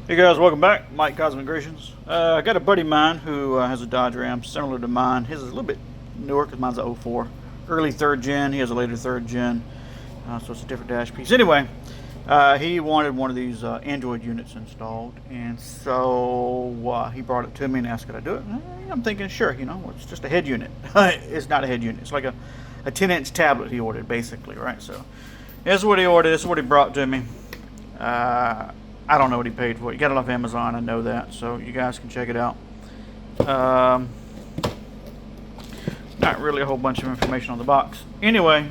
Hey guys, welcome back. Mike Cosmic Creations. I got a buddy of mine who has a Dodge Ram similar to mine. His is a little bit newer because mine's a '04. Early 3rd gen. He has a later 3rd gen. So it's a different dash piece. Anyway, he wanted one of these Android units installed. And so he brought it to me and asked, could I do it? And I'm thinking, sure, it's just a head unit. It's not a head unit. It's like a 10-inch tablet he ordered, basically, right? So this is what he ordered. This is what he brought to me. I don't know what he paid for it. He got it off Amazon, I know that, so you guys can check it out. Not really a whole bunch of information on the box. Anyway,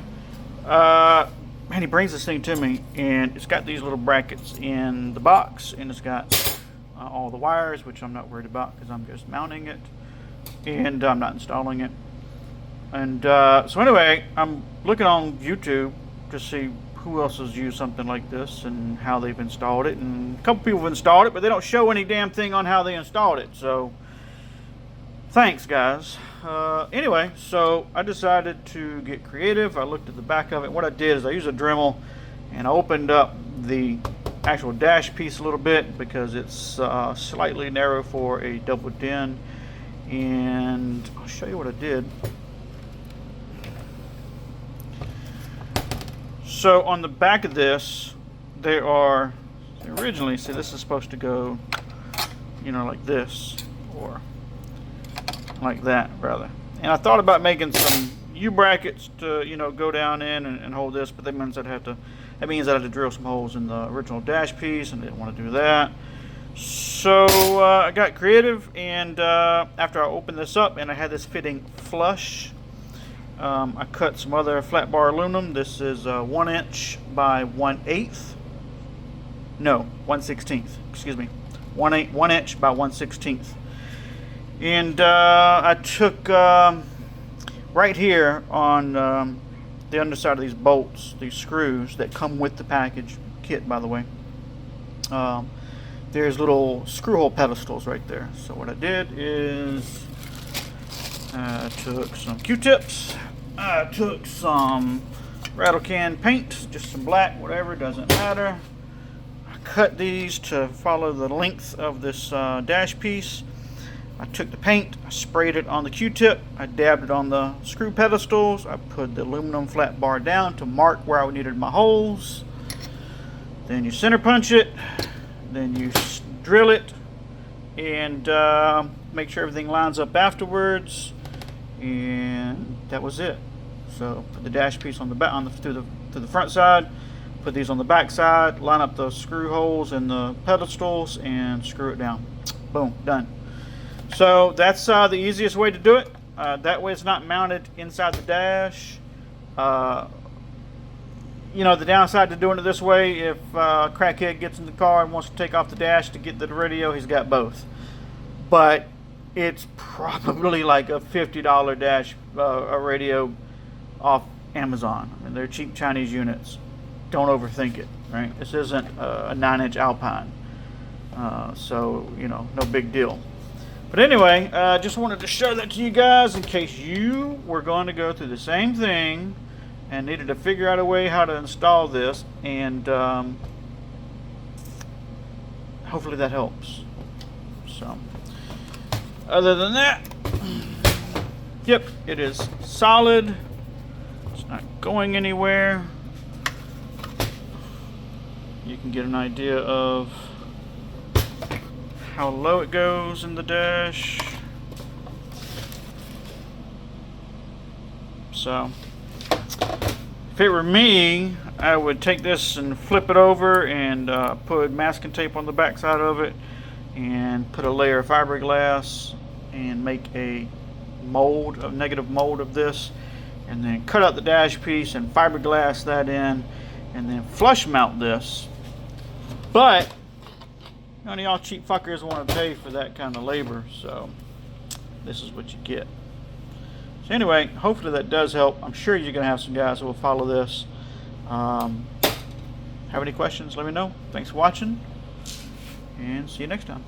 man, he brings this thing to me, and it's got these little brackets in the box, and it's got all the wires, which I'm not worried about because I'm just mounting it, and I'm not installing it. And so anyway, I'm looking on YouTube to see who else has used something like this and how they've installed it. And a couple people have installed it, but they don't show any damn thing on how they installed it. So thanks, guys. Anyway, so I decided to get creative. I looked at the back of it. What I did is I used a Dremel and I opened up the actual dash piece a little bit because it's slightly narrow for a double din. And I'll show you what I did. So on the back of this, there are originally, see, this is supposed to go, like this, or like that, rather. And I thought about making some U-brackets to, go down in and hold this, but that means I'd have to drill some holes in the original dash piece, and I didn't want to do that. So I got creative, and after I opened this up, and I had this fitting flush, I cut some other flat bar aluminum. This is 1 inch by 1/8. No, 1/16. Excuse me, 1 inch by 1/16. And I took right here on the underside of these bolts, these screws that come with the package kit, by the way. There's little screw hole pedestals right there. So what I did is I took some Q-tips, I took some rattle can paint, just some black, whatever, doesn't matter. I cut these to follow the length of this dash piece. I took the paint, I sprayed it on the Q-tip, I dabbed it on the screw pedestals, I put the aluminum flat bar down to mark where I needed my holes. Then you center punch it, then you drill it, and make sure everything lines up afterwards. And that was it. So put the dash piece on the back, through the front side. Put these on the back side. Line up the screw holes in the pedestals and screw it down. Boom, done. So that's the easiest way to do it. That way it's not mounted inside the dash. The downside to doing it this way, if a crackhead gets in the car and wants to take off the dash to get to the radio, he's got both. But it's probably like a $50 dash a radio off Amazon. I mean, they're cheap Chinese units. Don't overthink it, right? This isn't a 9-inch Alpine. So, no big deal. But anyway, just wanted to show that to you guys in case you were going to go through the same thing and needed to figure out a way how to install this. And hopefully that helps. So other than that, yep, it is solid. It's not going anywhere. You can get an idea of how low it goes in the dash. So if it were me, I would take this and flip it over and put masking tape on the back side of it and put a layer of fiberglass and make a negative mold of this, and then cut out the dash piece and fiberglass that in, and then flush mount this. But none of y'all cheap fuckers want to pay for that kind of labor, so this is what you get. So anyway, hopefully that does help. I'm sure you're going to have some guys who will follow this. Have any questions, let me know. Thanks for watching, and see you next time.